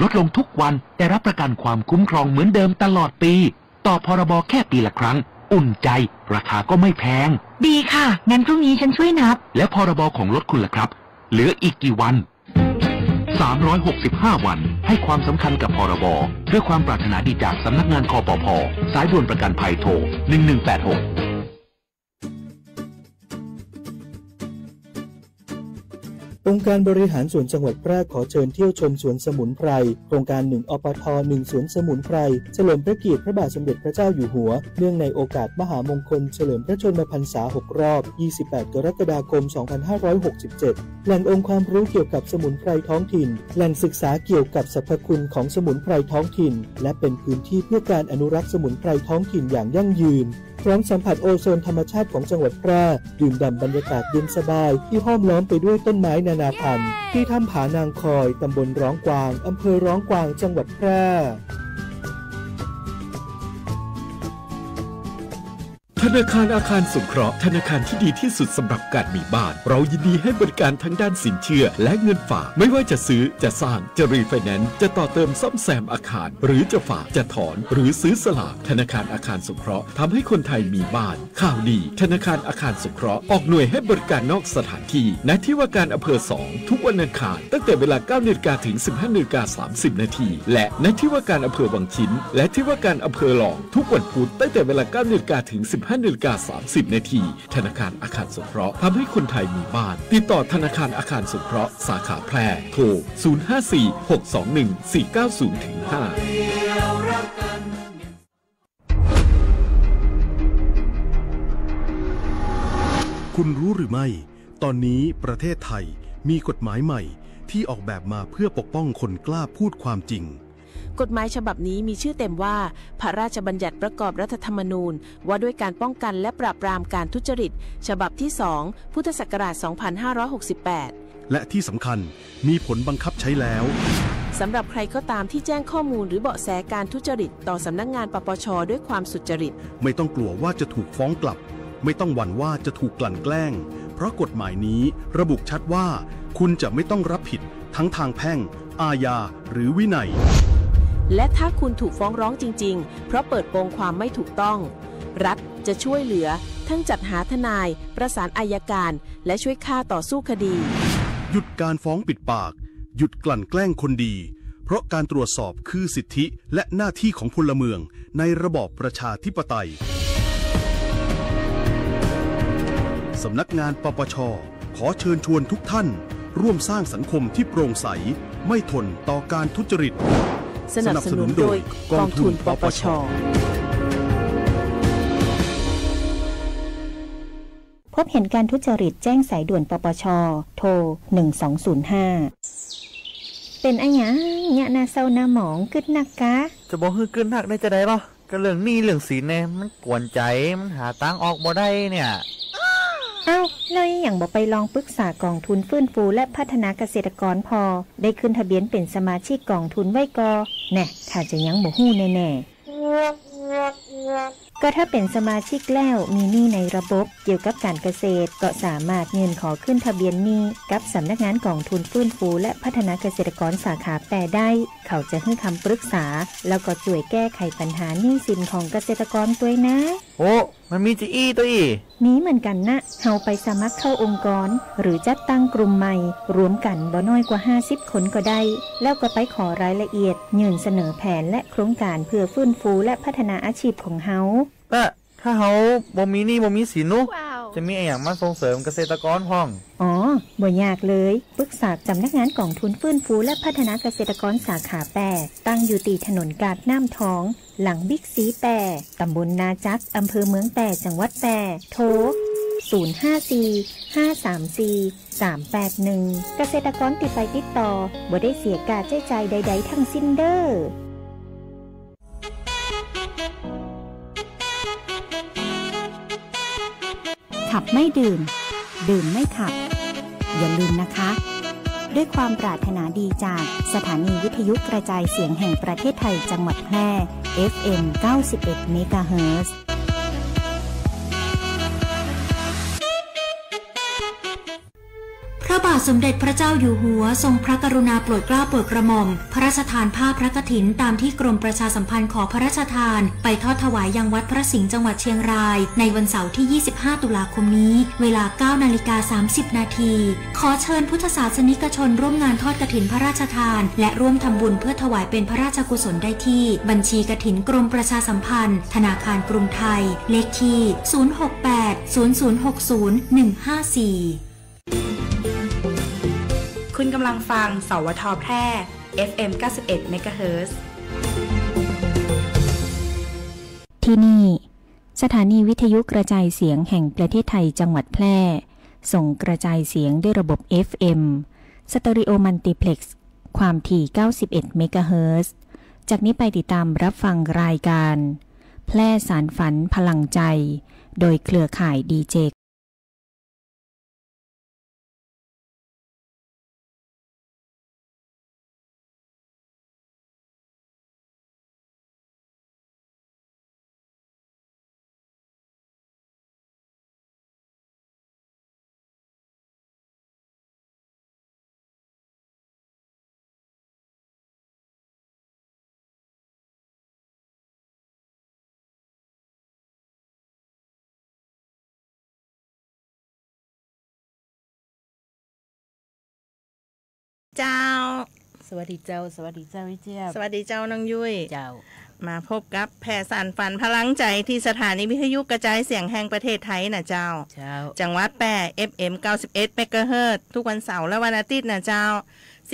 ลดลงทุกวันแต่รับประกันความคุ้มครองเหมือนเดิมตลอดปีต่อพรบแค่ปีละครั้งอุ่นใจราคาก็ไม่แพงดีค่ะงั้นพรุ่งนี้ฉันช่วยนับและพรบของรถคุณล่ะครับเหลืออีกกี่วัน365วันให้ความสำคัญกับพรบด้วยความปรารถนาดีจากสำนักงานคปภ.สายด่วนประกันภัยโทร1186องค์การบริหารส่วนจังหวัดแพร่ขอเชิญเที่ยวชมสวนสมุนไพรโครงการ1 อปท. 1 สวนสมุนไพรเฉลิมพระเกียรติพระบาทสมเด็จพระเจ้าอยู่หัวเนื่องในโอกาสมหามงคลเฉลิมพระชนมพรรษา6 รอบ28 กรกฎาคม 2567แหล่งองค์ความรู้เกี่ยวกับสมุนไพรท้องถิ่นแหล่งศึกษาเกี่ยวกับสรรพคุณของสมุนไพรท้องถิ่นและเป็นพื้นที่เพื่อการอนุรักษ์สมุนไพรท้องถิ่นอย่างยั่งยืนพร้อมสัมผัสโอโซนธรรมชาติของจังหวัดแพร่ดื่มด่ำบรรยากาศเย็นสบายที่ห้อมล้อมไปด้วยต้นไม้นานาพันธุ์ที่ถ้ำผานางคอยตำบลร้องกวางอำเภอร้องกวางจังหวัดแพร่ธนาคารอาคารสงเคราะห์ธนาคารที่ดีที่สุดสำหรับการมีบ้านเรายินดีให้บริการทั้งด้านสินเชื่อและเงินฝากไม่ว่าจะซื้อจะสร้างจะรีไฟแนนซ์จะต่อเติมซ่อมแซมอาคารหรือจะฝากจะถอนหรือซื้อสลากธนาคารอาคารสงเคราะห์ทำให้คนไทยมีบ้านข่าวดีธนาคารอาคารสงเคราะห์ออกหน่วยให้บริการนอกสถานที่ณที่ว่าการอำเภอ2ทุกวันอังคารตั้งแต่เวลา 9:00 นถึง 15:30 นและณที่ว่าการอำเภอวังชิ้นและที่ว่าการอำเภอหลองทุกวันพุธตั้งแต่เวลา 9:00 นถึง 15:30 นธนาคารอาคารสงเคราะห์ทำให้คนไทยมีบ้านติดต่อธนาคารอาคารสงเคราะห์สาขาแพร่โทร 054-621-490-5 คุณรู้หรือไม่ตอนนี้ประเทศไทยมีกฎหมายใหม่ที่ออกแบบมาเพื่อปกป้องคนกล้าพูดความจริงกฎหมายฉบับนี้มีชื่อเต็มว่าพระราชบัญญัติประกอบรัฐธรรมนูญว่าด้วยการป้องกันและปราบปรามการทุจริตฉบับที่2พุทธศักราช2568และที่สำคัญมีผลบังคับใช้แล้วสำหรับใครก็ตามที่แจ้งข้อมูลหรือเบาะแสการทุจริตต่อสำนักงานปปช.ด้วยความสุจริตไม่ต้องกลัวว่าจะถูกฟ้องกลับไม่ต้องหวั่นว่าจะถูกกลั่นแกล้งเพราะกฎหมายนี้ระบุชัดว่าคุณจะไม่ต้องรับผิดทั้งทางแพ่งอาญาหรือวินัยและถ้าคุณถูกฟ้องร้องจริงๆเพราะเปิดโปงความไม่ถูกต้องรัฐจะช่วยเหลือทั้งจัดหาทนายประสานอัยการและช่วยค่าต่อสู้คดีหยุดการฟ้องปิดปากหยุดกลั่นแกล้งคนดีเพราะการตรวจสอบคือสิทธิและหน้าที่ของพลเมืองในระบอบประชาธิปไตยสำนักงานปปช.ขอเชิญชวนทุกท่านร่วมสร้างสังคมที่โปร่งใสไม่ทนต่อการทุจริตสนับสนุนโดยกองทุนปปช.พบเห็นการทุจริตแจ้งสายด่วนปปช.โทร1205เป็นอะหยังเนี่ยนาเศร้านาหมองกึดนักกะจะบอกคือกึดนักได้จะได้หรอก็เรื่องหนี้เรื่องสินเนี่ยมันกวนใจมันหาตังออกบ่ได้เนี่ยเอ้าเลยอย่างบอกไปลองปรึกษากองทุนฟื้นฟูและพัฒนาเกษตรกรพอได้ขึ้นทะเบียนเป็นสมาชิกกองทุนไว้กอแน่ถ้าจะยังบ่ฮู้แน่ก็ถ้าเป็นสมาชิกแล้วมีหนี้ในระบบเกี่ยวกับการเกษตรก็สามารถยื่นขอขึ้นทะเบียนหนี้กับสำนักงานกองทุนฟื้นฟูและพัฒนาเกษตรกรสาขาแปรได้เขาจะให้คำปรึกษาแล้วก็ช่วยแก้ไขปัญหาหนี้สินของเกษตรกรด้วยนะโอ้มันมีจีอี้ตัวอีมีเหมือนกันนะเฮาไปสมัครเข้าองค์กรหรือจัดตั้งกลุ่มใหม่รวมกันบ่น้อยกว่า50คนก็ได้แล้วก็ไปขอรายละเอียดยื่นเสนอแผนและโครงการเพื่อฟื้นฟูและพัฒนาอาชีพของเฮาถ้าเฮาบ่มีหนี้บ่มีสินนุจะมีอย่างมาส่งเสริมเกษตรกรพ้องอ๋อบ่ยากเลยปรึกษาสำนักงานกองทุนฟื้นฟูและพัฒนาเกษตรกรสาขาแปรตั้งอยู่ตีถนนกาดน้ำทองหลังบิ๊กซีแปรตำบลนาจักอำเภอเมืองแปรจังหวัดแปรโทร054-534-381เกษตรกรติดไปติดต่อบ่ได้เสียค่าใช้จ่ายใดๆทั้งสิ้นเด้อขับไม่ดื่มดื่มไม่ขับอย่าลืมนะคะด้วยความปรารถนาดีจากสถานีวิทยุกระจายเสียงแห่งประเทศไทยจังหวัดแพร่ FM 91 เมกะเฮิรตซ์พระบาท ทสมเด็จพระเจ้าอยู่หัวทรงพระกรุณาโปรดเกล้าโปรดกระหม่อมพระราชทานผ้าพระกฐินตามที่กรมประชาสัมพันธ์ขอพระราชทานไปทอดถวายยังวัดพระสิงห์จังหวัดเชียงรายในวันเสาร์ที่ 25 ตุลาคมนี้เวลา 9:30 น.ขอเชิญพุทธศาสนิกชนร่วมงานทอดกฐินพระราชทานและร่วมทำบุญเพื่อถวายเป็นพระราชกุศลได้ที่บัญชีกฐินกรมประชาสัมพันธ์ธนาคารกรุงไทยเลขที่ 068 0060 154คุณกำลังฟังสวท.แพร่ FM 91 MHz ที่นี่สถานีวิทยุกระจายเสียงแห่งประเทศไทยจังหวัดแพร่ส่งกระจายเสียงด้วยระบบ FM สเตอริโอมัลติเพล็กซ์ความถี่ 91 เมกะเฮิรตซ์จากนี้ไปติดตามรับฟังรายการแพร่สารฝันพลังใจโดยเครือข่ายดีเจเจ้าสวัสดีเจ้าสวัสดีเจ้าวิเจียบสวัสดีเจ้าน้องยุ้ยเจ้ามาพบกับแผ่สานฝันพลังใจที่สถานีวิทยุกระจายเสียงแห่งประเทศไทยนะเจ้าจังหวัดแปร่ FM 91 เมกะเฮิรตซ์ทุกวันเสาร์และวันอาทิตย์นะเจ้า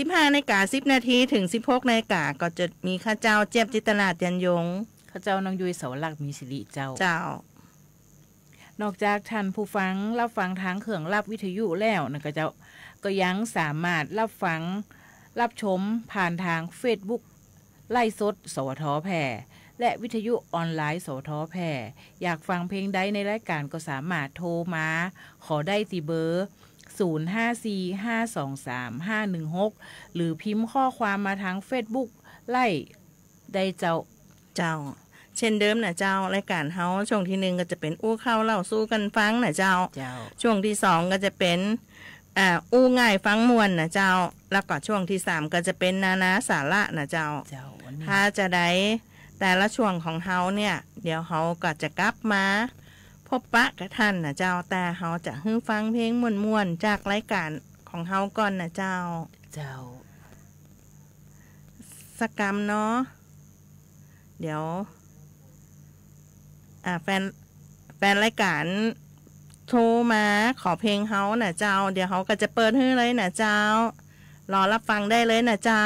15:10 นาทีถึง 16:00 นก็จะมีข้าเจ้าเจี๊ยบจิตนายันยงข้าเจ้าน้องยุ้ยเสาหลักมีสิริเจ้านอกจากท่านผู้ฟังรับฟังทางเครื่องรับวิทยุแล้วนะก็เจ้าก็ยังสามารถรับฟังรับชมผ่านทาง Facebook ไล่สดสวท.แพร่และวิทยุออนไลน์สวท.แพร่อยากฟังเพลงใดในรายการก็สามารถโทรมาขอได้ที่เบอร์0545233516หรือพิมพ์ข้อความมาทาง Facebook ไล่ได้เจ้าเช่นเดิมนะเจ้ารายการเฮาช่วงที่1ก็จะเป็นอู้เข้าเล่าสู้กันฟังนะเจ้าช่วงที่2ก็จะเป็นอู้ง่ายฟังมวลนะเจ้าแล้วก็ช่วงที่3ก็จะเป็นนาสาระนะเจ้าถ้าจะได้แต่ละช่วงของเฮาเนี่ยเดี๋ยวเฮาก็จะกลับมาพบปะกับท่านนะเจ้าแต่เฮาจะฮึ่งฟังเพลงม่วนๆจากรายการของเฮาก่อนนะเจ้าสักกรรมเนาะเดี๋ยวแฟนรายการโทรมาขอเพลงเฮาน่ะเจ้าเดี๋ยวเฮาก็จะเปิดให้เลยน่ะเจ้ารอรับฟังได้เลยน่ะเจ้า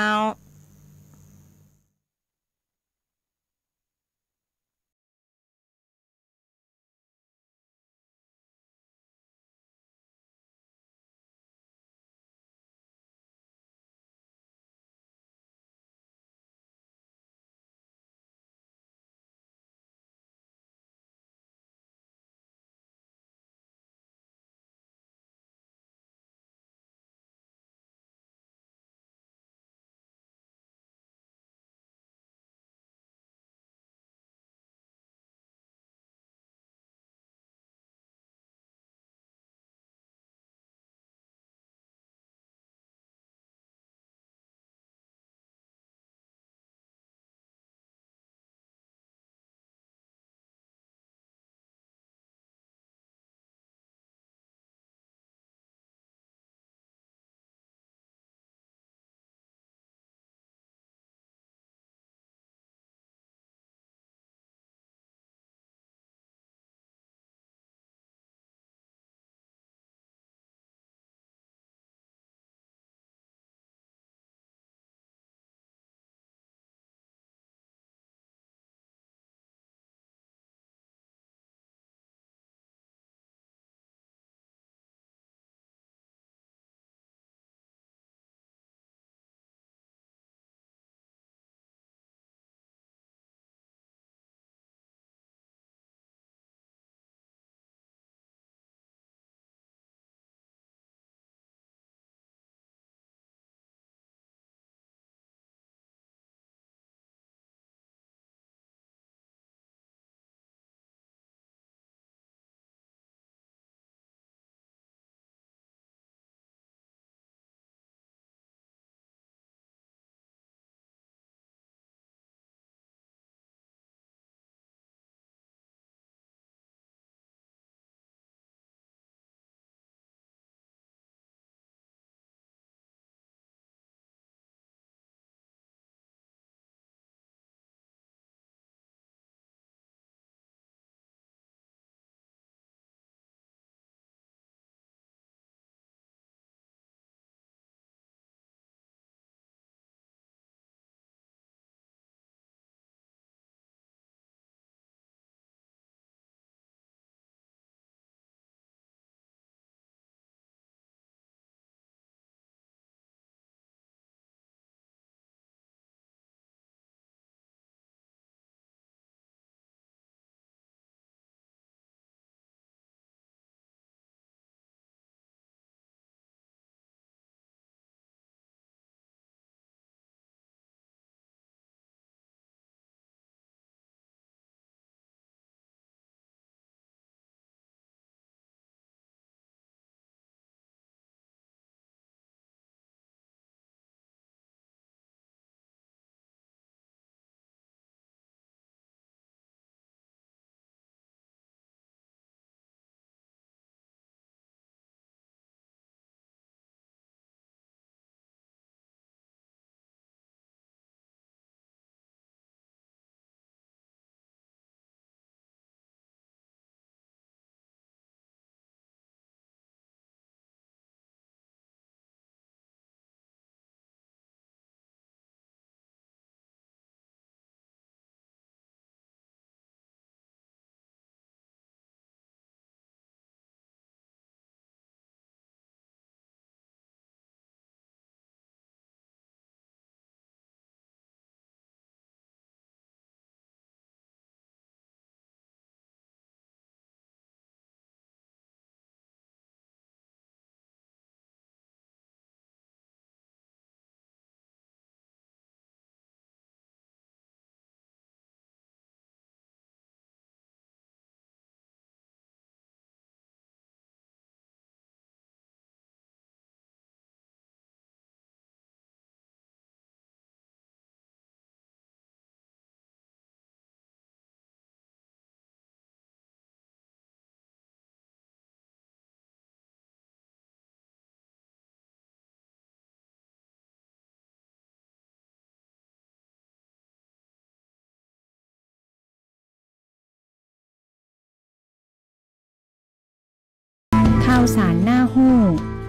สารหน้าหู้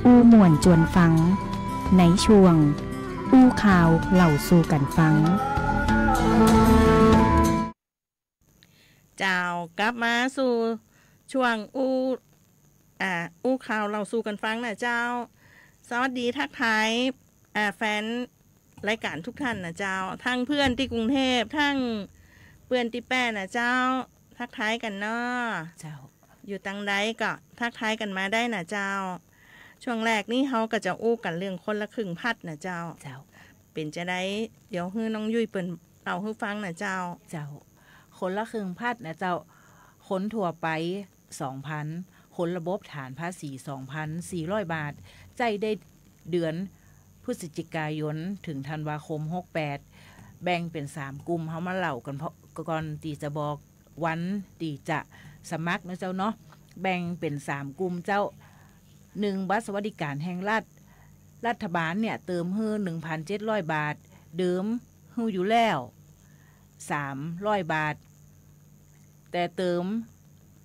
อู้ม่วนจวนฟังในช่วงอู้ข่าวเล่าสู่กันฟังเจ้ากลับมาสู่ช่วงอู้ข่าวเราสู่กันฟังนะเจ้าสวัสดีทักทายแฟนรายการทุกท่านนะเจ้าทั้งเพื่อนที่กรุงเทพทั้งเพื่อนที่แป้นะเจ้าทักทายกันเนาะเจ้าอยู่ตังใดก็ทักทายกันมาได้นะเจ้าช่วงแรกนี่เขาก็จะอู้กันเรื่องคนละครึ่งพัดนะเจ้าเป็นจะได้เดี๋ยวให้น้องยุ้ยเปิ่นเอาให้ฟังนะเจ้าคนละครึ่งพัดนะเจ้าคนทั่วไป 2,000 คนระบบฐานภาษี 2,400 บาทใจได้เดือนพฤศจิกายนถึงธันวาคม68แบ่งเป็น3กลุ่มเฮามาเล่ากันเพราะก่อนที่จะบอกวันที่จะสมัครนะเจ้าเนาะแบ่งเป็น3กลุ่มเจ้า1บัตรสวัสดิการแห่งรัฐบาลเนี่ยเติมให้ 1,700 บาทเดิมให้อยู่แล้ว300 บาทแต่เติม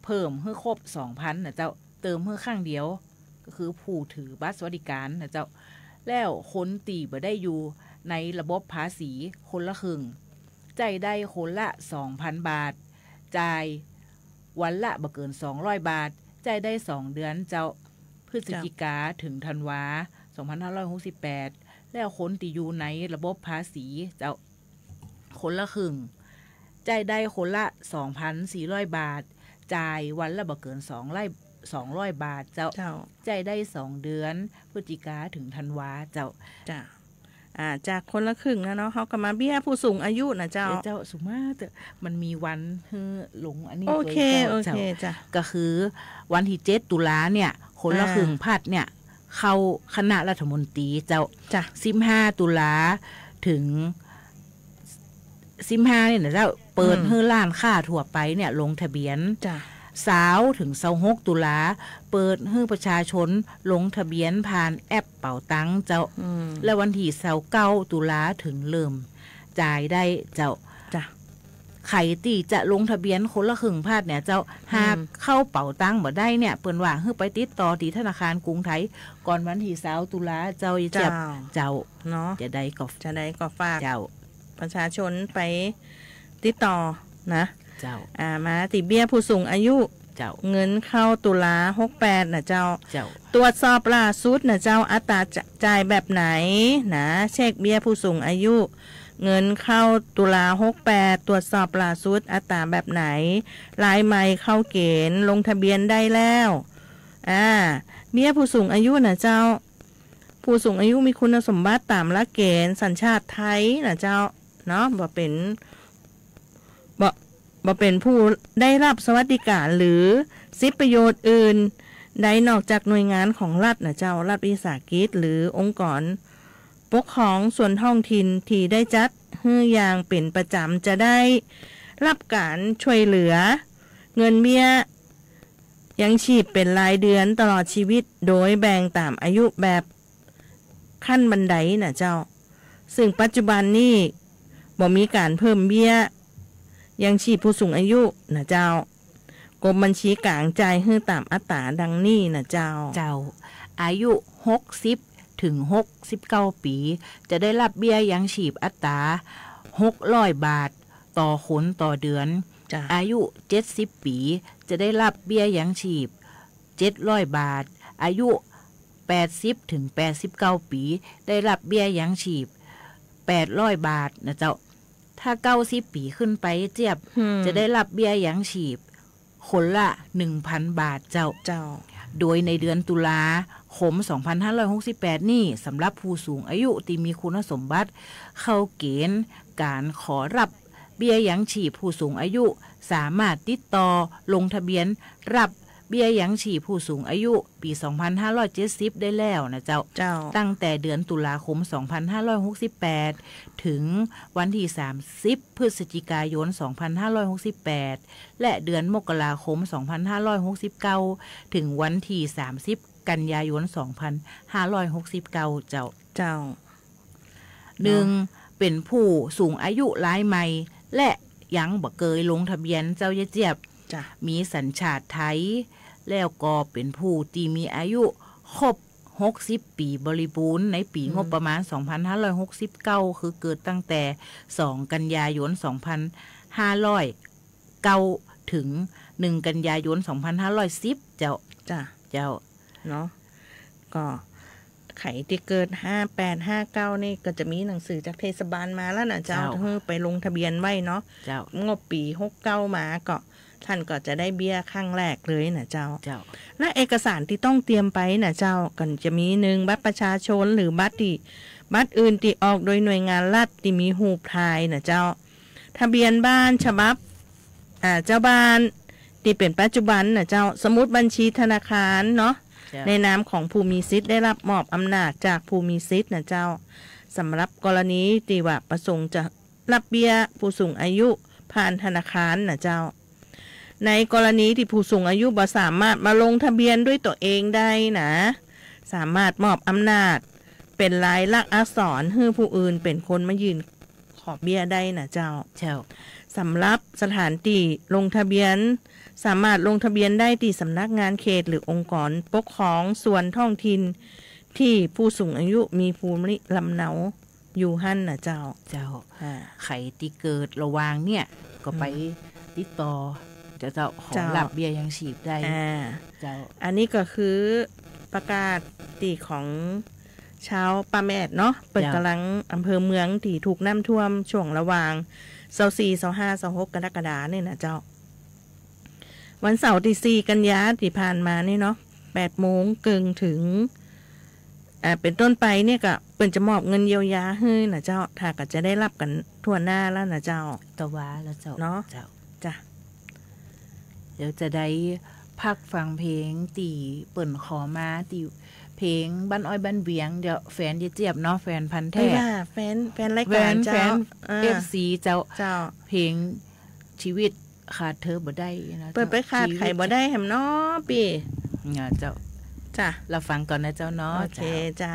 เพิ่มให้ครบ 2,000 นะเจ้าเติมให้ข้างเดียวก็คือผู้ถือบัตรสวัสดิการนะเจ้าแล้วคนตีบ่ได้อยู่ในระบบภาษีคนละครึ่งจ่ายได้คนละ 2,000 บาทจ่ายวันละบ่เกิน200 บาทจ่ายได้2เดือนเจ้าพฤศจิกาถึงธันวา2568แล้วคนที่อยู่ในระบบภาษีเจ้าคนละครึ่งจ่ายได้คนละ 2,400 บาทจ่ายวันละบ่เกิน200 บาทเจ้าจ่ายได้2เดือนพฤศจิกาถึงธันวาเจ้าจากคนละครึ่งนะเนาะเขาก็มาเบี้ยผู้สูงอายุนะเจ้าสุมาแต่มันมีวันหลงอันนี้โอเคจ้ะก็คือวันที่7ตุลาเนี่ยคนละครึ่งพัดเนี่ยเข้าคณะรัฐมนตรีเจ้า15ตุลาถึง15เนี่ยนะเจ้าเปิดให้ร้านค้าทั่วไปเนี่ยลงทะเบียน20ถึง26ตุลาเปิดให้ประชาชนลงทะเบียนผ่านแอปเป๋าตังเจ้าและวันที่29ตุลาถึงเริ่มจ่ายได้เจ้าใครที่จะลงทะเบียนคนละครึ่งภาคเนี่ยเจ้าหากเข้าเป๋าตังบ่ได้เนี่ยเปิ้นว่าให้ไปติดต่อที่ธนาคารกรุงไทยก่อนวันที่20ตุลาเจ้าจะเจ้าเนาะจะได้ก็ฝากเจ้าประชาชนไปติดต่อนะเจ้ามาติเบี้ยผู้สูงอายุเจ้าเงินเข้าตุลา68นะเจ้าตรวจสอบล่าสุดนะเจ้าอัตราจ่ายแบบไหนนะเช็คเบี้ยผู้สูงอายุเงินเข้าตุลา68ตรวจสอบล่าสุดอัตราแบบไหนรายใหม่เข้าเกณฑ์ลงทะเบียนได้แล้วเบี้ยผู้สูงอายุนะเจ้าผู้สูงอายุมีคุณสมบัติตามหลักเกณฑ์สัญชาติไทยนะเจ้าเนาะบ่เป็นผู้ได้รับสวัสดิการหรือสิทธิประโยชน์อื่นใดนอกจากหน่วยงานของรัฐนะเจ้ารัฐวิสาหกิจหรือองค์กรปกครองส่วนท้องถิ่นที่ได้จัดให้อย่างเป็นประจำจะได้รับการช่วยเหลือเงินเบี้ยยังชีพเป็นรายเดือนตลอดชีวิตโดยแบ่งตามอายุแบบขั้นบันไดนะเจ้าซึ่งปัจจุบันนี้บ่มีการเพิ่มเบี้ยยังชีพผู้สูงอายุนะเจ้ากรมบัญชีกลางจ่ายให้ตามอัตราดังนี้นะเจ้าอายุ60ถึง69ปีจะได้รับเบี้ยยังชีพอัตรา600 บาทต่อคนต่อเดือนอายุ70ปีจะได้รับเบี้ยยังชีพ700 บาทอายุ80ถึง89ปีได้รับเบี้ยยังชีพ800 บาทนะเจ้าถ้า90ปีขึ้นไปเจี๊ยบจะได้รับเบี้ยยังชีพคนละ 1,000 บาทเจ้าโดยในเดือนตุลาคม2568นี่สำหรับผู้สูงอายุที่มีคุณสมบัติเข้าเกณฑ์การขอรับเบี้ยยังชีพผู้สูงอายุสามารถติดต่อลงทะเบียนรับเบี้ยยังชีพผู้สูงอายุปี2570ได้แล้วนะเจ้าตั้งแต่เดือนตุลาคม2568ถึงวันที่30พฤศจิกายน2568และเดือนมกราคม2569ถึงวันที่30กันยายน2569เจ้า1เป็นผู้สูงอายุรายใหม่และยังบ่เคยลงทะเบียนเจ้าเจี๊ยบมีสัญชาติไทย แล้วก็เป็นผู้ที่มีอายุครบ60 ปีบริบูรณ์ในปีงบประมาณ 2569 คือเกิดตั้งแต่ 2 กันยายน 2509 ถึง 1 กันยายน 2510 เจ้าเนาะก็ไขที่เกิด5859นี่ก็จะมีหนังสือจากเทศบาลมาแล้วนะเจ้าไปลงทะเบียนไว้เนาะงบปี69มาก็ท่านก็จะได้เบี้ยครั้งแรกเลยนะเจ้าและเอกสารที่ต้องเตรียมไปนะเจ้ากันจะมี1บัตรประชาชนหรือบัตรอื่นที่ออกโดยหน่วยงานรัฐที่มีรูปถ่ายนะเจ้าทะเบียนบ้านฉบับเจ้าบ้านที่เป็นปัจจุบันนะเจ้าสมุดบัญชีธนาคารเนาะในนามของผู้มีสิทธิ์ได้รับมอบอำนาจจากผู้มีสิทธิ์นะเจ้าสำหรับกรณีที่ว่าประสงค์จะรับเบี้ยผู้สูงอายุผ่านธนาคารนะเจ้าในกรณีที่ผู้สูงอายุบ่สามารถมาลงทะเบียนด้วยตัวเองได้นะสามารถมอบอำนาจเป็นลายลักษณ์อักษรให้ผู้อื่นเป็นคนมายืนขอเบี้ยได้นะเจ้าสำหรับสถานที่ลงทะเบียนสามารถลงทะเบียนได้ที่สำนักงานเขตหรือองค์กรปกครองส่วนท้องถิ่นที่ผู้สูงอายุมีภูมิลำเนาอยู่หั่นนะเจ้าไขที่เกิดระวางเนี่ยก็ไปติดต่อจะขอรับเบี้ยยังชีพได้อันนี้ก็คือประกาศตีของชาวป่าแมดเนาะเปิดกำลังอำเภอเมืองที่ถูกน้ำท่วมช่วงระหว่าง24 25 26 กรกฎาคมนี่นะเจ้าวันเสาร์ที่4 กันยายนที่ผ่านมานี่เนาะ8 โมงกึ่งถึงเป็นต้นไปเนี่ยก็เปิ่นจะมอบเงินเยียวยาให้นะเจ้าถ้าก็จะได้รับกันทั่วหน้าแล้วนะเจ้าตะวาแล้วเจ้าเนาะจ้ะเดี๋ยวจะได้พักฟังเพลงตีเปิ่นขอมาตีเพลงบ้านอ้อยบ้านเวียงเดี๋ยวแฟนเจี๊ยบเนาะแฟนพันธุ์แท้แฟนรายการเจ้าFC เจ้าเพลงชีวิตขาดเธอบ่ได้นะเปิดไปขาดไข่บ่ได้แหมเนาะปีเจ้าจ้ะเราฟังก่อนนะเจ้าเนาะโอเคจ้า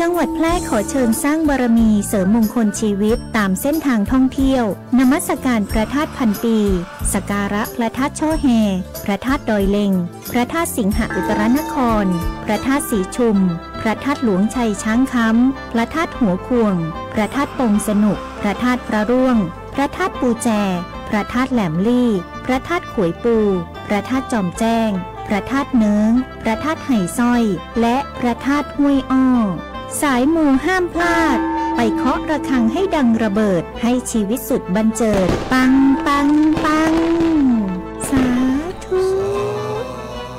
จังหวัดแพร่ขอเชิญสร้างบารมีเสริมมงคลชีวิตตามเส้นทางท่องเที่ยวนมัสการพระธาตุพันปีสักการะพระธาตุช่อแฮพระธาตุดอยเล็งพระธาตุสิงหอุตรนครพระธาตุสีชุมพระธาตุหลวงชัยช้างค้ำพระธาตุหัวควงพระธาตุปงสนุกพระธาตุพระร่วงพระธาตุปูแจพระธาตุแหลมลี่พระธาตุขวยปูพระธาตุจอมแจ้งพระธาตุเนิ้งพระธาตุไหสร้อยและพระธาตุห้วยอ้อสายมูห้ามพลาดไปเคาะระฆังให้ดังระเบิดให้ชีวิตสุดบันเจิดปังปังปังสาธุ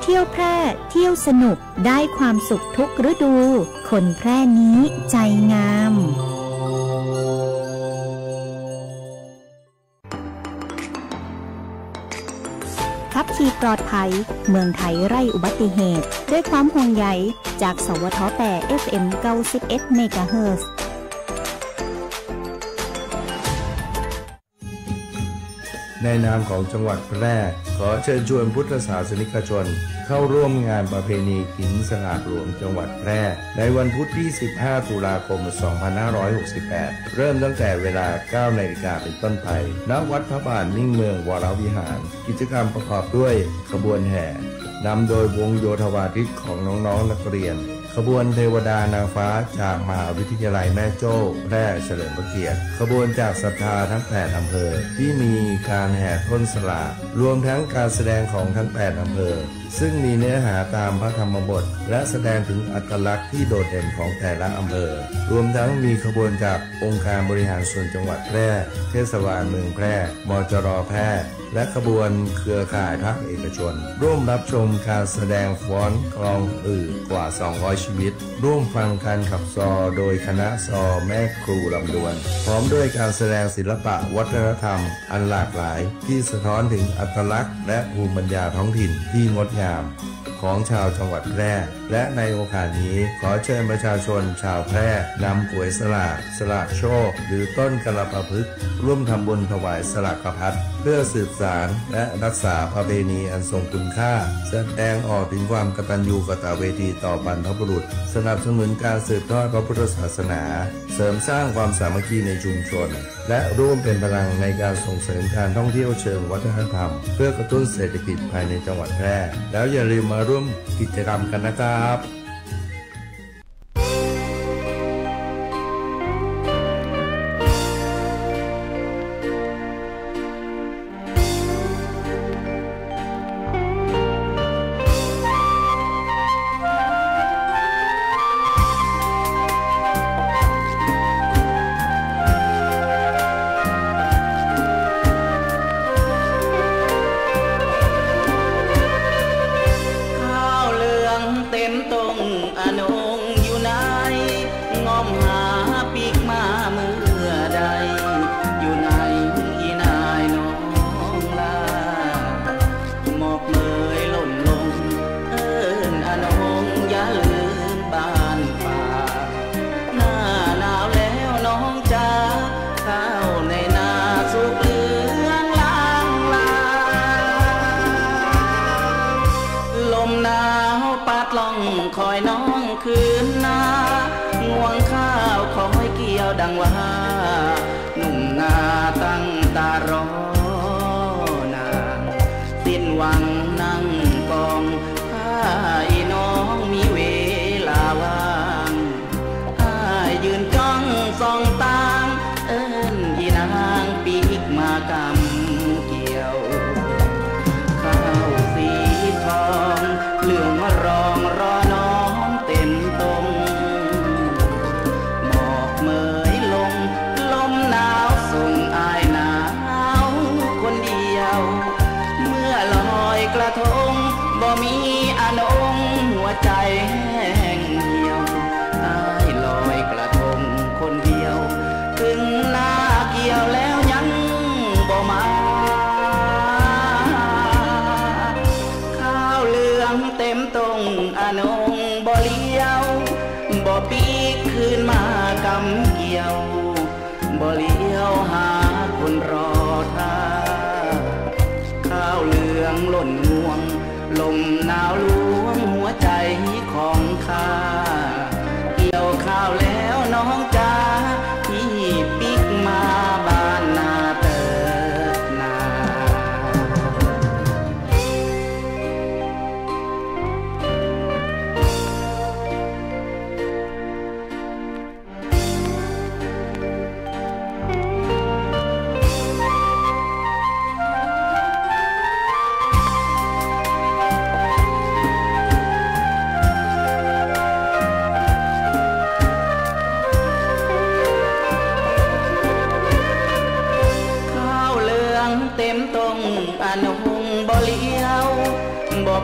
เที่ยวแพร่เที่ยวสนุกได้ความสุขทุกฤดูคนแพร่นี้ใจงามขับขี่ปลอดภัยเมืองไทยไร้อุบัติเหตุด้วยความห่วงใยจากสวทแป FM 91 เมกะเฮิรตซ์ในนามของจังหวัดแพร่ขอเชิญชวนพุทธศาสนิกชนเข้าร่วมงานประเพณีกินสงาดหลวงจังหวัดแพร่ในวันพุธที่ 15 ตุลาคม 2568 เริ่มตั้งแต่เวลา 9 นาฬิกาเป็นต้นไปณ วัดพระบาทมิ่งเมืองวรวิหารกิจกรรมประกอบด้วยขบวนแห่นำโดยวงโยธวาทิตของน้องๆนักเรียนขบวนเทวดานางฟ้าจากมหาวิทยาลัยแม่โจ้แพร่เฉลิมพระเกียรติขบวนจากศรัทธาทั้ง8อำเภอที่มีการแห่ต้นสลากรวมทั้งการแสดงของทั้ง8อำเภอซึ่งมีเนื้อหาตามพระธรรมบทและแสดงถึงอัตลักษณ์ที่โดดเด่นของแต่ละอำเภอรวมทั้งมีขบวนจากองค์การบริหารส่วนจังหวัดแพร่เทศบาลเมืองแพร่มจร.แพร่และขบวนเครือข่ายภาคเอกชนร่วมรับชมการแสดงฟ้อนกลองกว่า200ชีวิตร่วมฟังการขับซอโดยคณะซอแม่ครูลำดวนพร้อมด้วยการแสดงศิลปะวัฒนธรรมอันหลากหลายที่สะท้อนถึงอัตลักษณ์และภูมิปัญญาท้องถิ่นที่งดงามของชาวจังหวัดแพร่และในโอกาสนี้ขอเชิญประชาชนชาวแพร่นำก๋วยสลากโชคหรือต้นกระประพฤกษ์ร่วมทำบุญถวายสลากพัดเพื่อสืบสานและรักษาประเพณีอันทรงคุณค่าแสดงออกถึงความกตัญญูกตเวทีต่อบรรพบุรุษสนับสนุนการสืบทอดพระพุทธศาสนาเสริมสร้างความสามัคคีในชุมชนและร่วมเป็นพลังในการส่งเสริมการท่องเที่ยวเชิงวัฒนธรรมเพื่อกระตุ้นเศรษฐกิจภายในจังหวัดแพร่แล้วอย่าลืมมาร่วมกิจกรรมกันนะครับคอยน้องคืนนาง่วงข้าวคอยเกี่ยวดังว่าหนุ่มนาตั้งตารอนางสิ้นหวังนั่งกองให้น้องมีเวลาว่างยืนจ้องส่องตางเอิ้นอีนางปีกมากำเกี่ยวข้าวสีทองเหลืองมารองรอน้องเต็มตรงหมอกเมยลงลมหนาวส่งอายหนาวคนเดียวเมื่อลอยกระทงบ่มีอนงหัวใจแห้งเหี่ยวอายลอยกระทงคนเดียวถึงหน้าเกี่ยวแล้วยังบ่มาข้าวเหลืองเต็มตรงอนงบ่เลี้ยวบ่ปีกคืนมากำเกี่ยวบ่เลี้ยวหาคนรอท่าข้าวเหลืองหล่นงวงลมหนาวลวงหัวใจของข้าเกี่ยวข้าวแล้ว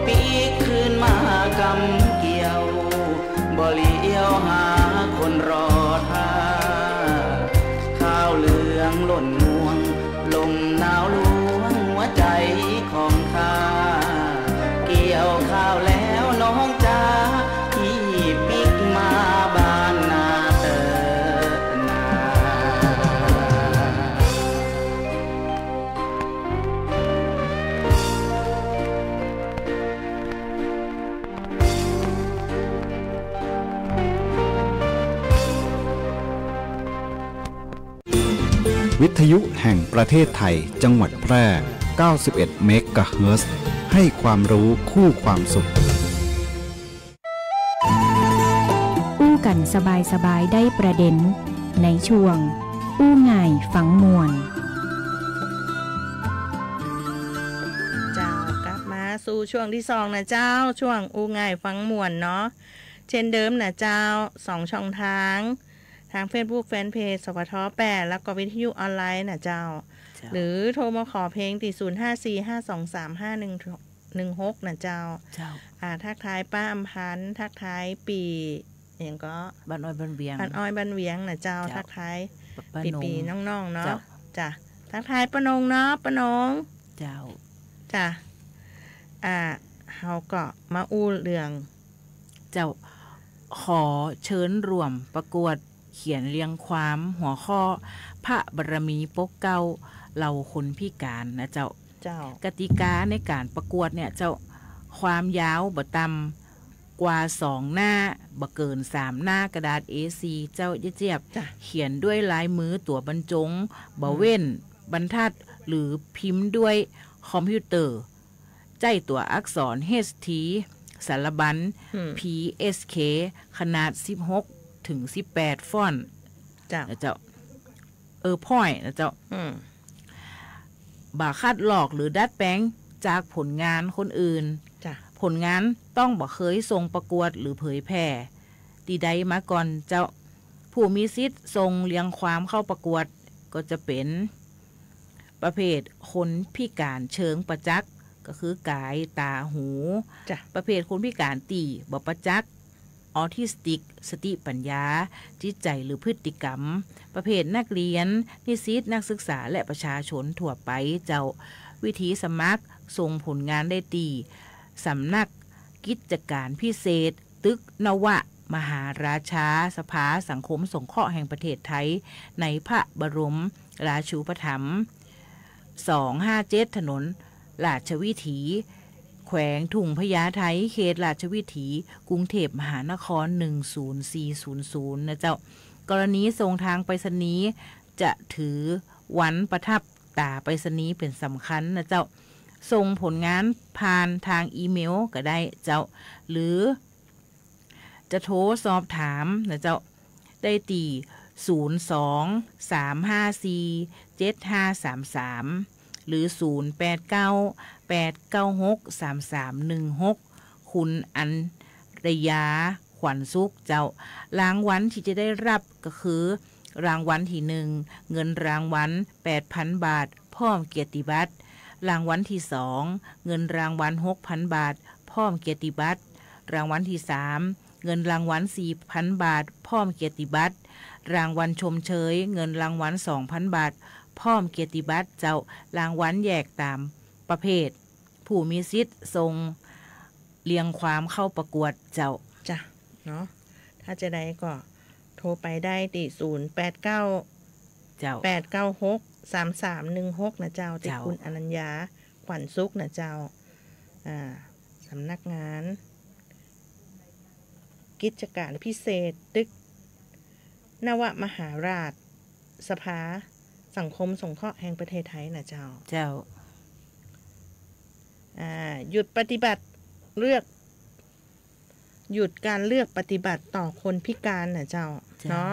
ปีคืนมากำเกี่ยวบ่เลี้ยวหาคนรอท่าข้าวเหลืองหล่นงวงลมหนาวลวงหัวใจของข้าเกี่ยวข้าวแล้วน้องจ้าที่ปิกมาบ้านนาเตอนา วิทยุแห่งประเทศไทยจังหวัดแพร่ 91 เมกะเฮิรตซ์ ให้ความรู้คู่ความสุข อู้กันสบายๆได้ประเด็นในช่วงอู้ง่ายฝังมวลเจ้ากลับมาสู่ช่วงที่2นะเจ้าช่วงอู้ง่ายฟังมวลเนาะเช่นเดิมนะเจ้า2ช่องทางทาง Facebook Fanpage สวท8แล้วก็วิทยุออนไลน์นะเจ้าหรือโทรมาขอเพลงที่0545235116นะเจ้าทักทายป้าอำพันธ์ทักทายปีอย่างก็บ้านอ้อยบ้านเวียงบ้านอ้อยบ้านเวียงนะเจ้าทักทายปีน้องๆเนาะจ้ะทักทายป้านงเนาะป้านงเจ้าจ้ะเฮาก็มาอู้เรื่องเจ้าขอเชิญรวมประกวดเขียนเรียงความหัวข้อพระบารมีปกเก้าเราคนพิการนะเจ้ากติกาในการประกวดเนี่ยเจ้าความยาวบ่ต่ำกว่า2หน้าบ่เกิน3หน้ากระดาษ A4 เจ้าเจี๊ยบเขียนด้วยลายมือตัวบรรจงบ่เว้นบรรทัดหรือพิมพ์ด้วยคอมพิวเตอร์ใจตัวอักษร HT สารบัญ PSK ขนาด16ถึง18ฟอนต์นะเจ้าพ่อยนะเจ้าบ่คัดหลอกหรือดัดแปลงจากผลงานคนอื่นผลงานต้องบ่เคยส่งประกวดหรือเผยแพร่ตีใดมาก่อนเจ้าผู้มีสิทธิ์ส่งเรียงความเข้าประกวดก็จะเป็นประเภทคนพิการเชิงประจักษ์ก็คือกายตาหูประเภทคนพิการตีบ่ประจักษ์ออทิสติกสติปัญญาจิตใจหรือพฤติกรรมประเภทนักเรียนนิสิตนักศึกษาและประชาชนทั่วไปเจ้าวิธีสมัครส่งผลงานได้ตีสำนักกิจการพิเศษตึกนวะมหาราชาสภาสังคมสงเคราะห์แห่งประเทศไทยในพระบรมราชูปถัมภ์257ถนนราชวิถีแขวงทุ่งพญาไทเขตราชวิถีกรุงเทพมหานคร10400นะเจ้ากรณีส่งทางไปรษณีย์จะถือวันประทับตาไปรษณีย์เป็นสำคัญนะเจ้าส่งผลงานผ่านทางอีเมลก็ได้เจ้าหรือจะโทรสอบถามนะเจ้าได้ตี02-354-7533หรือ0898963316คุณอัญยาขวัญสุขเจ้ารางวัลที่จะได้รับก็คือรางวัลที่1เงินรางวัล 8,000 บาทพร้อมเกียรติบัตรรางวัลที่2เงินรางวัล 6,000 บาทพร้อมเกียรติบัตรรางวัลที่3เงินรางวัล 4,000 บาทพร้อมเกียรติบัตรรางวัลชมเชยเงินรางวัล 2,000 บาทพร้อมเกียรติบัตรเจ้ารางวัลแยกตามประเภทผู้มีสิทธิ์ทรงเรียงความเข้าประกวดเจ้าจ้ะเนาะถ้าจะได้ก็โทรไปได้ที่089เจ้า896-3316นะเจ้าที่คุณอนัญญาขวัญสุขนะเจ้าสำนักงานกิจการพิเศษตึกนวมหาราชสภาสังคมสงเคราะห์แห่งประเทศไทยนะเจ้าหยุดปฏิบัติหยุดการเลือกปฏิบัติต่อคนพิการนะเจ้าเนาะ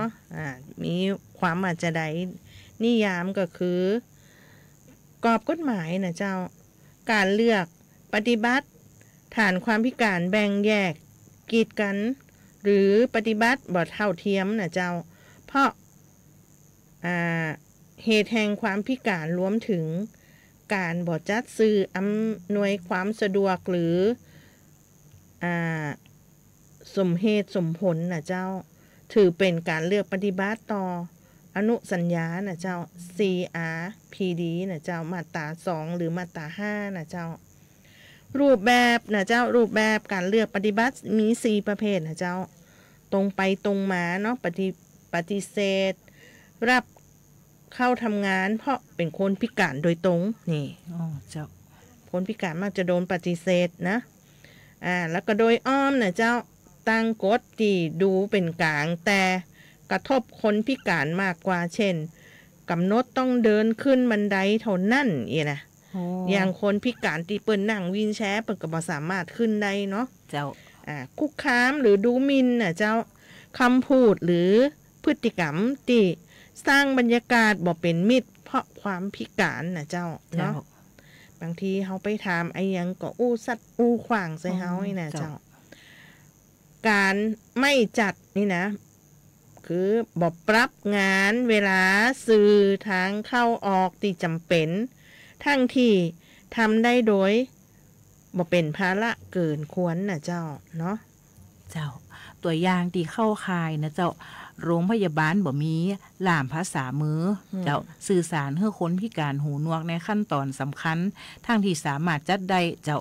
มีความอาจจะได้นิยามก็คือกรอบกฎหมายนะเจ้าการเลือกปฏิบัติฐานความพิการแบ่งแยกกีดกันหรือปฏิบัติบ่เท่าเทียมนะเจ้าเพราะเหตุแห่งความพิการรวมถึงการบ่จัดซื้ออำนวยความสะดวกหรือ สมเหตุสมผลนะเจ้าถือเป็นการเลือกปฏิบัติต่ออนุสัญญานะเจ้า CRPD นะเจ้ามาตรา2หรือมาตรา5นะเจ้ารูปแบบนะเจ้ารูปแบบการเลือกปฏิบัติมี4ประเภทนะเจ้าตรงไปตรงมาเนาะปฏิเสธรับเข้าทำงานเพราะเป็นคนพิการโดยตรงนี่เจ้าคนพิการมักจะโดนปฏิเสธนะแล้วก็โดยอ้อมนะเจ้าตั้งกฎที่ดูเป็นกลางแต่กระทบคนพิการมากกว่าเช่นกำหนดต้องเดินขึ้นบันไดเท่านั้นนะอย่างคนพิการที่เปิ้นนั่งวีลแชร์เปิ้นก็บ่สามารถขึ้นได้เนาะเจ้าคุกคามหรือดูหมิ่นน่ะเจ้าคำพูดหรือพฤติกรรมที่สร้างบรรยากาศบ่เป็นมิตรเพราะความพิการน่ะเจ้าเนาะบางทีเฮาไปถามไอ้หยังก็อู้สัตว์อู้ขวางใส่เฮานี่นะเจ้าการไม่จัดนี่นะคือบ่ปรับงานเวลาสื่อทางเข้าออกที่จำเป็นทั้งที่ทำได้โดยบ่เป็นภาระเกินควรนะเจ้าเนาะเจ้าตัวอย่างที่เข้าข่ายนะเจ้าโรงพยาบาลบ่มีล่ามภาษามือเจ้าสื่อสารให้คนพิการหูหนวกในขั้นตอนสำคัญทั้งที่สามารถจัดได้เจ้า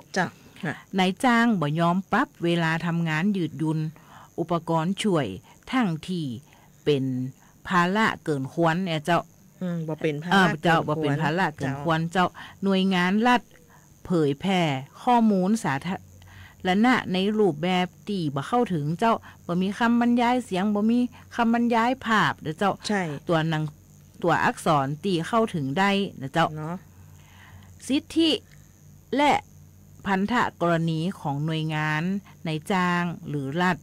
นายจ้างบ่ยอมปรับเวลาทำงานยืดหยุ่นอุปกรณ์ช่วยทั้งที่เป็นภาระเกินควรเนี่ยเจ้าบ่เป็นภาระเจ้าบ่เป็นภาระเกินควรเจ้าหน่วยงานรัฐเผยแพร่ข้อมูลสาธารณะในรูปแบบที่บ่เข้าถึงเจ้าบ่มีคำบรรยายเสียงบ่มีคำบรรยายภาพเด้อเจ้าตัวอักษรที่เข้าถึงได้นะเจ้าสิทธิและพันธกรณีของหน่วยงานนายจ้างหรือรัฐ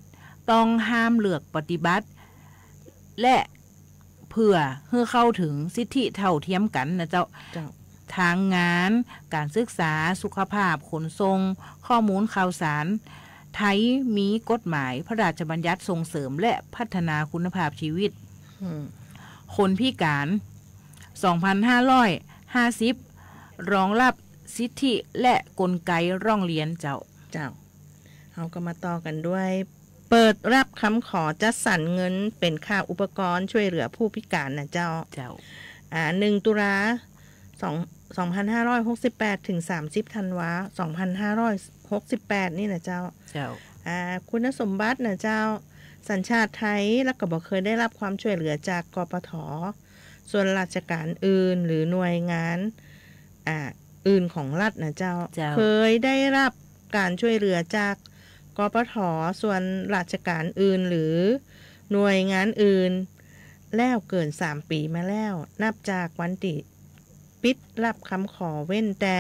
ต้องห้ามเลือกปฏิบัติและเพื่อให้เข้าถึงสิทธิเท่าเทียมกันนะเจ้าทางงานการศึกษาสุขภาพขนส่งข้อมูลข่าวสารไทยมีกฎหมายพระราชบัญญัติส่งเสริมและพัฒนาคุณภาพชีวิตคนพิการ 2550 รองรับสิทธิและกลไกร้องเรียนเจ้าเราก็มาต่อกันด้วยเปิดรับคำขอจัดสรรเงินเป็นค่าอุปกรณ์ช่วยเหลือผู้พิการนะเจ้า1 ตุลา2568 ถึง 30 ธันวา2568 นี่นะเจ้าคุณสมบัตินะเจ้าสัญชาติไทยแล้วก็บอกเคยได้รับความช่วยเหลือจากกปท.ส่วนราชการอื่นหรือหน่วยงานอื่นของรัฐนะเจ้าเคยได้รับการช่วยเหลือจากกปท.ส่วนราชการอื่นหรือหน่วยงานอื่นแล้วเกิน3 ปีมาแล้วนับจากวันที่ปิดรับคำขอเว้นแต่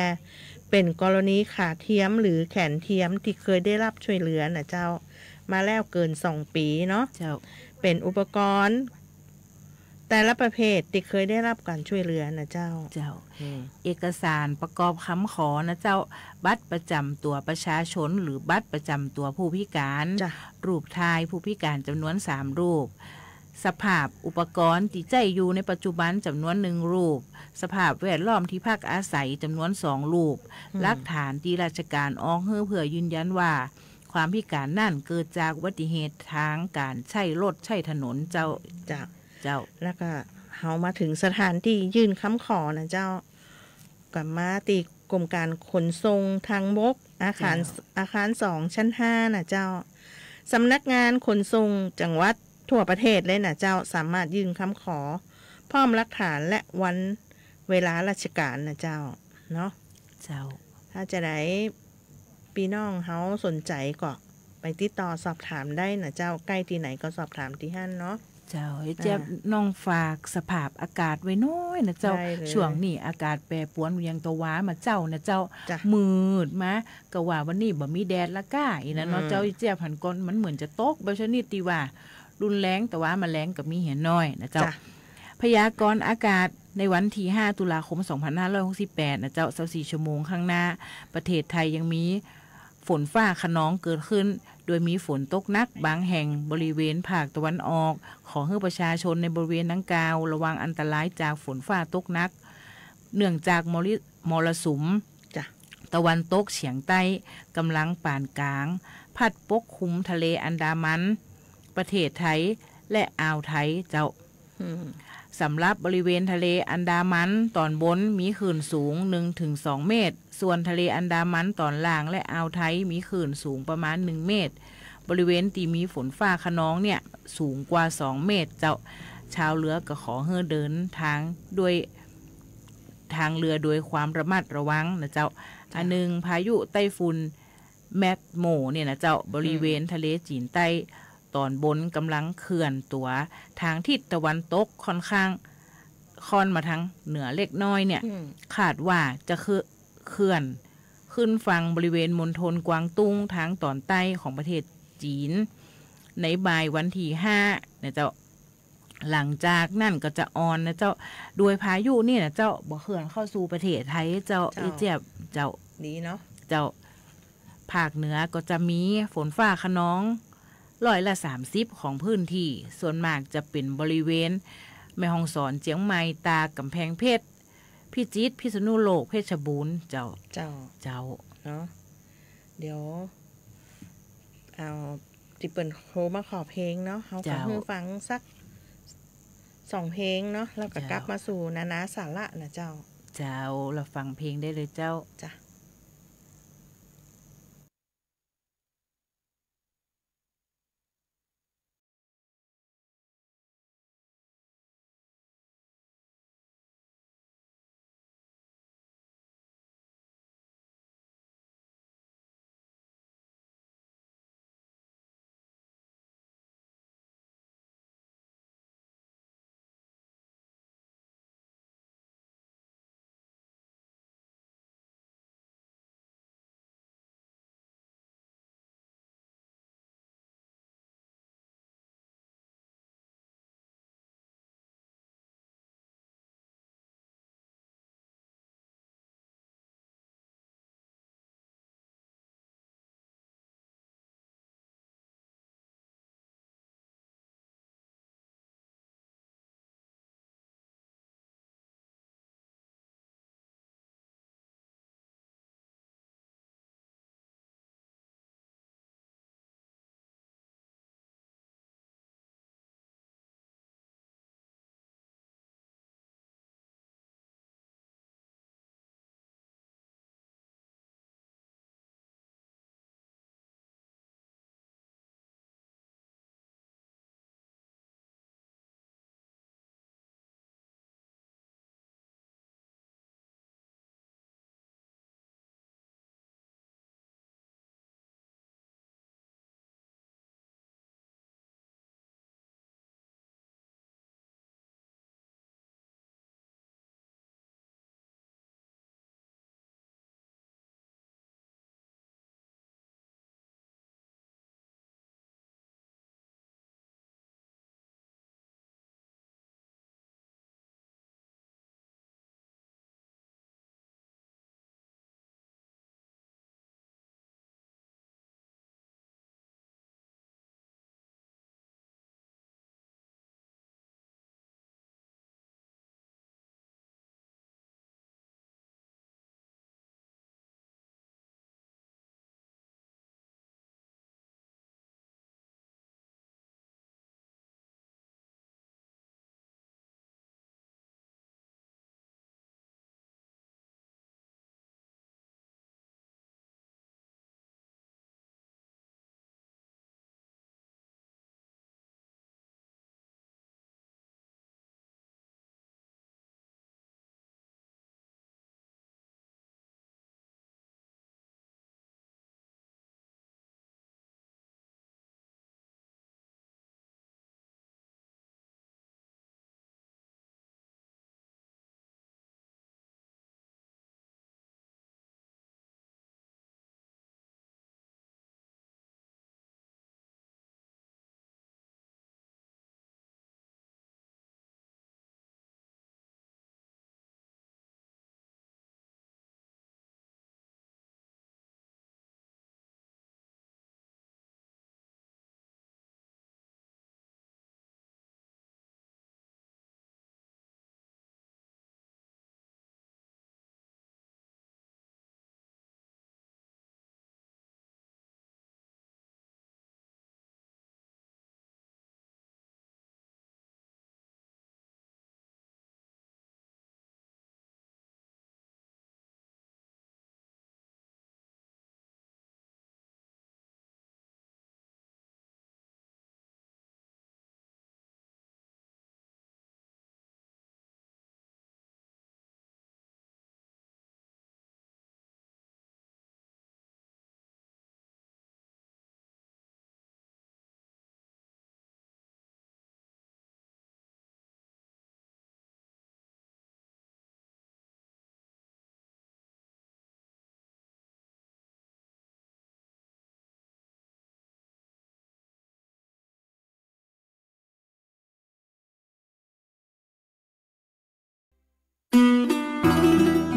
เป็นกรณีขาเทียมหรือแขนเทียมที่เคยได้รับช่วยเหลือนะเจ้ามาแล้วเกิน2 ปีเนาะเป็นอุปกรณ์แต่ละประเภทที่เคยได้รับการช่วยเหลือนะเจ้าเอกสารประกอบคำขอนะเจ้าบัตรประจำตัวประชาชนหรือบัตรประจำตัวผู้พิการรูปถ่ายผู้พิการจำนวน3 รูปสภาพอุปกรณ์ที่ใช้อยู่ในปัจจุบันจำนวน1 รูปสภาพแวดล้อมที่พักอาศัยจำนวน2 รูปหลักฐานที่ราชการออกเพื่อยืนยันว่าความพิการนั่นเกิดจากอุบัติเหตุทางการใช้รถใช้ถนนเจ้าแล้วก็เฮามาถึงสถานที่ยื่นคำขอนะเจ้ากับมาติกรมการขนส่งทางบกอาคาร2 ชั้น 5นะเจ้าสำนักงานขนส่งจังหวัดทั่วประเทศเลยนะเจ้าสามารถยื่นคำขอพร้อมหลักฐานและวันเวลาราชการนะเจ้าเนาะถ้าจะได้พี่น้องเฮาสนใจก็ไปติดต่อสอบถามได้นะเจ้าใกล้ที่ไหนก็สอบถามที่หั่นเนาะเจ้าเจ็บน้องฝากสภาพอากาศไว้น้อยนะเจ้าช่วงนี้อากาศแปรปรวนอย่างตัวว้ามาเจ้านะเจ้ามืดมาก็ว่าวันนี้บ่มีแดดละก้าอีนะเนาะเจ้าเจ็บหันก้นมันเหมือนจะตกแบบชนิดที่ว่ารุนแรงแต่ว่ามาแรงกับมีเห็นน้อยนะเจ้าพยากรณ์อากาศในวันที่5 ตุลาคม 2568นะเจ้า24 ชั่วโมงข้างหน้าประเทศไทยยังมีฝนฟ้าคะนองเกิดขึ้นโดยมีฝนตกหนักบางแห่งบริเวณภาคตะวันออกขอให้ประชาชนในบริเวณดังกล่าวระวังอันตรายจากฝนฟ้าตกหนักเนื่องจากมรสุมตะวันตกเฉียงใต้กำลังปานกลางพ พัดปกคลุมทะเลอันดามัน ประเทศไทยและอ่าวไทยเจ้าสำหรับบริเวณทะเลอันดามันตอนบนมีคลื่นสูง 1-2 เมตรส่วนทะเลอันดามันตอนล่างและอ่าวไทยมีคลื่นสูงประมาณ1 เมตรบริเวณที่มีฝนฟ้าคะนองเนี่ยสูงกว่า2 เมตรเจ้าชาวเรือก็ขอให้เดินทางด้วยทางเรือโดยความระมัดระวังนะเจ้าอันหนึ่งพายุไต้ฝุ่นแมดโมเนี่ยนะเจ้าบริเวณทะเลจีนใต้ตอนบนกำลังเคลื่อนตัวทางทิศตะวันตกค่อนข้างค่อนมาทางเหนือเล็กน้อยเนี่ยคาดว่าจะเคลื่อนขึ้นฝั่งบริเวณมณฑลกวางตุ้งทางตอนใต้ของประเทศจีนในบ่ายวันที่5นะเจ้าหลังจากนั่นก็จะออนนะเจ้าโดยพายุนี่นะเจ้าบ่เคลื่อนเข้าสู่ประเทศไทยเจ้าอีเจียบเจ้าดีเนาะเจ้าภาคเหนือก็จะมีฝนฟ้าคะนอง30%ของพื้นที่ส่วนมากจะเป็นบริเวณแม่ฮ่องสอนเจียงใหม่ตากกำแพงเพชรพิจิตรพิษณุโลกเพชรบูรณ์เจ้าเนาะเดี๋ยวเอาติเปิลโคมาขอเพลงเนาะเขาขอให้ฟังสัก2 เพลงเนาะแล้วก็กลับมาสู่นานาสาระนะเจ้าเราฟังเพลงได้เลยเจ้าจ้ะ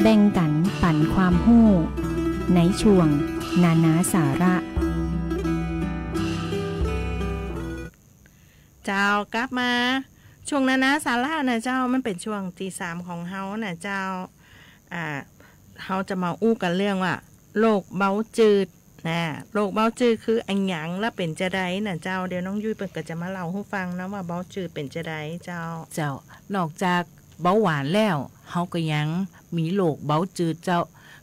แบ่งกันปันความรู้ในช่วงนานาสาระเจ้ากลับมาช่วงนานาสาระนะเจ้ามันเป็นช่วงที่3ของเฮานะเจ้าเฮาจะมาอู้กันเรื่องว่าโรคเบาจืดนะโรคเบาจืดคืออันหยังและเป็นจะได้นะเจ้าเดี๋ยวน้องยุ้ยเปิดก็จะมาเล่าให้ฟังนะว่าเบาจืดเป็นจะได้เจ้านอกจากเบาหวานแล้วเฮาก็ยังมีโรคเบาจืดเจ้า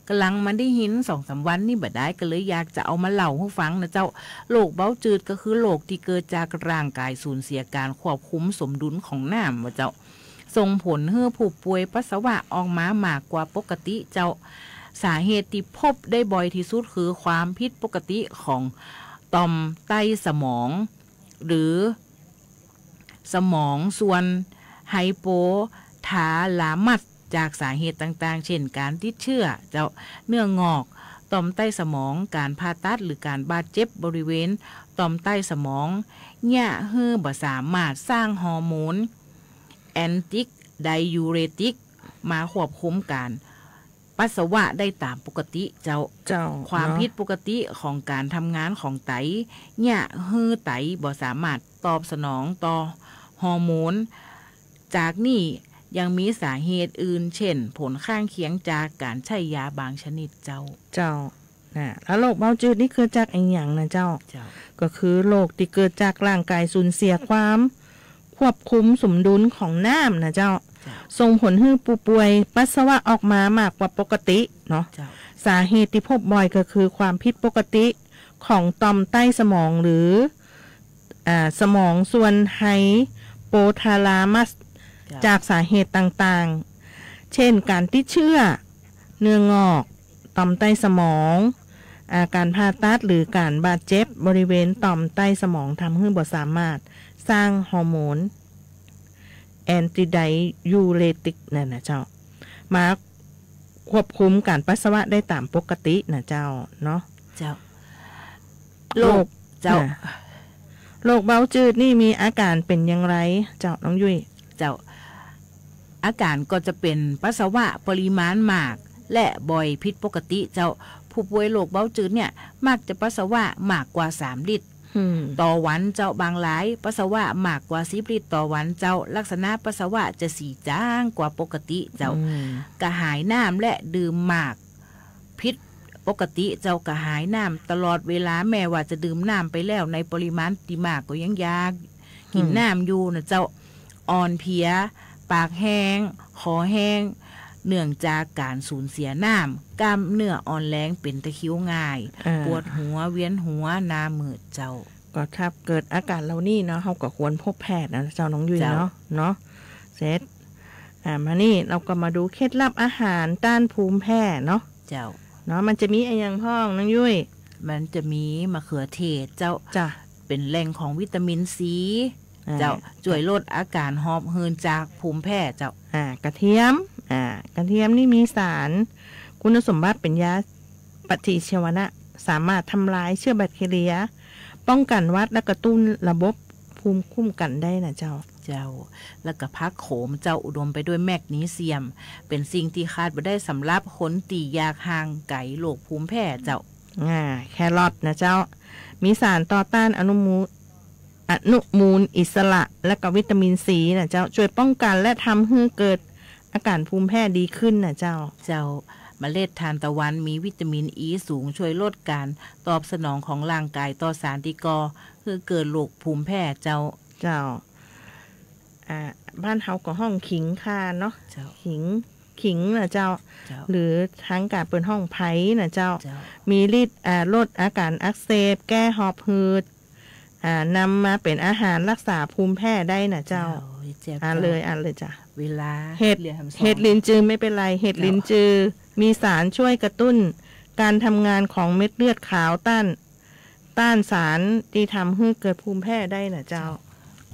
กำลังมันได้หิน 2-3 วันนี่บ่ได้ก็เลยอยากจะเอามาเล่าให้ฟังนะเจ้าโรคเบาจืดก็คือโรคที่เกิดจากร่างกายสูญเสียการควบคุมสมดุลของน้ำว่าเจ้าส่งผลให้ผู้ป่วยปัสสาวะออกมามากกว่าปกติเจ้าสาเหตุที่พบได้บ่อยที่สุดคือความผิดปกติของต่อมไตสมองหรือสมองส่วนไฮโปทาลามัสจากสาเหตุต่างๆเช่นการติดเชื้อเจ้าเนื้องอกต่อมไตสมองการผ่าตัดหรือการบาดเจ็บบริเวณต่อมไตสมองเนี่ยบ่สามารถสร้างฮอร์โมนแอนติกไดยูเรติกมาควบคุมการปัสสาวะได้ตามปกติเจ้าความผิดปกติของการทำงานของไตเนี่ยไตบ่สามารถตอบสนองต่อฮอร์โมนจากนี้ยังมีสาเหตุอื่นเช่นผลข้างเคียงจากการใช้ยาบางชนิดเจ้าแล้วโรคเบาจืดนี่เกิดจากอะไรอย่างนะเจ้าก็คือโรคที่เกิดจากร่างกายสูญเสียความควบคุมสมดุลของน้ำนะเจ้าส่งผลให้ผู้ป่วยปัสสาวะออกมามากกว่าปกติเนาะสาเหตุที่พบบ่อยก็คือความผิดปกติของต่อมไตสมองหรือสมองส่วนไฮโปทาลามัสจากสาเหตุต่างๆเช่นการติดเชื้อเนื้องอกต่อมไตสมองการผ่าตัดหรือการบาดเจ็บบริเวณต่อมไตสมองทำให้บ่สามารถสร้างฮอร์โมนแอนติไดยูเรติกนั่นนะเจ้ามาควบคุมการปัสสาวะได้ตามปกตินะเจ้าเนาะโรคเบาจืดนี่มีอาการเป็นอย่างไรเจ้าน้องยุ้ยเจ้าอาการก็จะเป็นปัสสาวะปริมาณมากและบ่อยผิดปกติเจ้าผู้ป่วยโรคเบาจืดเนี่ยมักจะปัสสาวะมากกว่า3 ลิตรต่อวันเจ้าบางหลายปัสสาวะมากกว่า10 ลิตรต่อวันเจ้าลักษณะปัสสาวะจะสีจางกว่าปกติเจ้ากระหายน้ำและดื่มมากผิดปกติเจ้ากระหายน้ำตลอดเวลาแม้ว่าจะดื่มน้ำไปแล้วในปริมาณที่มากก็ยังอยากกินน้ำอยู่นะเจ้าอ่อนเพลียปากแห้งคอแห้งเนื่องจากการสูญเสียน้ำกล้ามเนื้ออ่อนแรงเป็นตะคริวง่ายปวดหัวเวียนหัวหน้ามืดเจ้าก็ถ้าเกิดอาการเหล่านี้เนาะเราก็ควรพบแพทย์นะเจ้าน้องยุ้ยเนาะเสร็จมานี่เราก็มาดูเคล็ดลับอาหารต้านภูมิแพ้เนาะมันจะมีอะไรอย่างพ่องน้องยุ้ยมันจะมีมะเขือเทศเจ้าเป็นแหล่งของวิตามินซีเจ้าช่วยลดอาการหอบหืดจากภูมิแพ้เจ้ากระเทียมนี่มีสารคุณสมบัติเป็นยาปฏิชีวนะสามารถทำลายเชื้อแบคทีเรียป้องกันหวัดและกระตุ้นระบบภูมิคุ้มกันได้นะเจ้าแล้วก็ผักโขมเจ้าอุดมไปด้วยแมกนีเซียมเป็นสิ่งที่คาดบ่ได้สำหรับคนที่อยากห่างไกลโรคภูมิแพ้เจ้าแครอทนะเจ้ามีสารต่อต้านอนุมูลอิสระและก็วิตามินซีนะเจ้าช่วยป้องกันและทำให้เกิดอาการภูมิแพ้ดีขึ้นนะเจ้าเมล็ดทานตะวันมีวิตามินอีสูงช่วยลดการตอบสนองของร่างกายต่อสารที่ก่อคือเกิดโรคภูมิแพ้เจ้าบ้านเฮาก็ห้องขิงคาเนาะขิงนะเจ้าหรือทั้งการเปิดห้องไผ่นะเจ้ามีฤทธิ์ลดอาการอักเสบแก้หอบหืดนำมาเป็นอาหารรักษาภูมิแพ้ได้นะเจ้าเลยจ้ะเวลาเห็ดลิ้นจือไม่เป็นไรเห็ดลิ้นจือมีสารช่วยกระตุ้นการทำงานของเม็ดเลือดขาวต้านสารที่ทำให้เกิดภูมิแพ้ได้นะเจ้า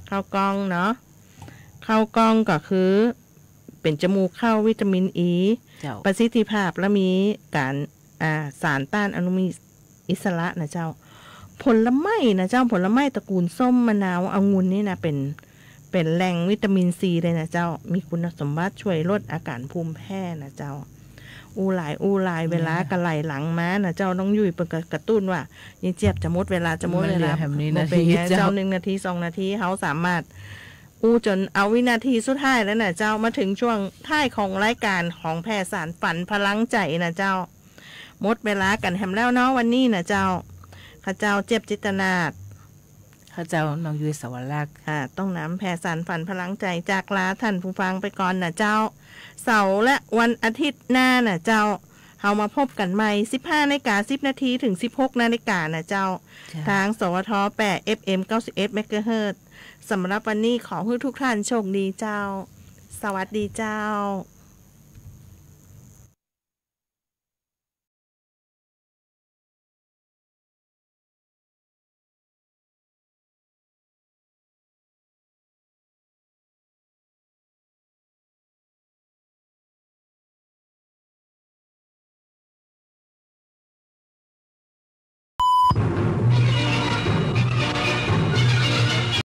ข้าวกล้องเนาะข้าวกล้องก็คือเป็นจมูกข้าววิตามินอีประสิทธิภาพและมีการสารต้านอนุมูลอิสระนะเจ้าผลไม้นะเจ้าผลไม้ตระกูลส้มมะนาวองุ่นนี่นะเป็นแหล่งวิตามินซีเลยนะเจ้ามีคุณสมบัติช่วยลดอาการภูมิแพ้นะเจ้า อู้หลายเวลาก็ไหลหลังมานะเจ้าต้องยุ่ยเปิดกระตุ้นว่ายิ่งเจ็บจะหมดเวลาแบบนี้นะเจ้า1 นาที2 นาทีเขาสามารถอู้จนเอาวินาทีสุดท้ายแล้วนะเจ้ามาถึงช่วงท้ายของรายการของแพทย์สารฝันพลังใจนะเจ้าหมดเวลากันแฮมแล้วเนาะวันนี้นะเจ้าข้าเจ้าเจ็บจิตนาถข้าเจ้าน้องยุ้ยสวรรค์ต้องนำแพทย์สารฝันพลังใจจากลาท่านผู้ฟังไปก่อนนะเจ้าเสาร์และวันอาทิตย์หน้านะเจ้าเฮามาพบกันใหม่ 15:10 นาทีถึง 16 นาฬิกานะเจ้าทางสวท8 FM 91 MHz สำหรับวันนี้ขอให้ทุกท่านโชคดีเจ้าสวัสดีเจ้า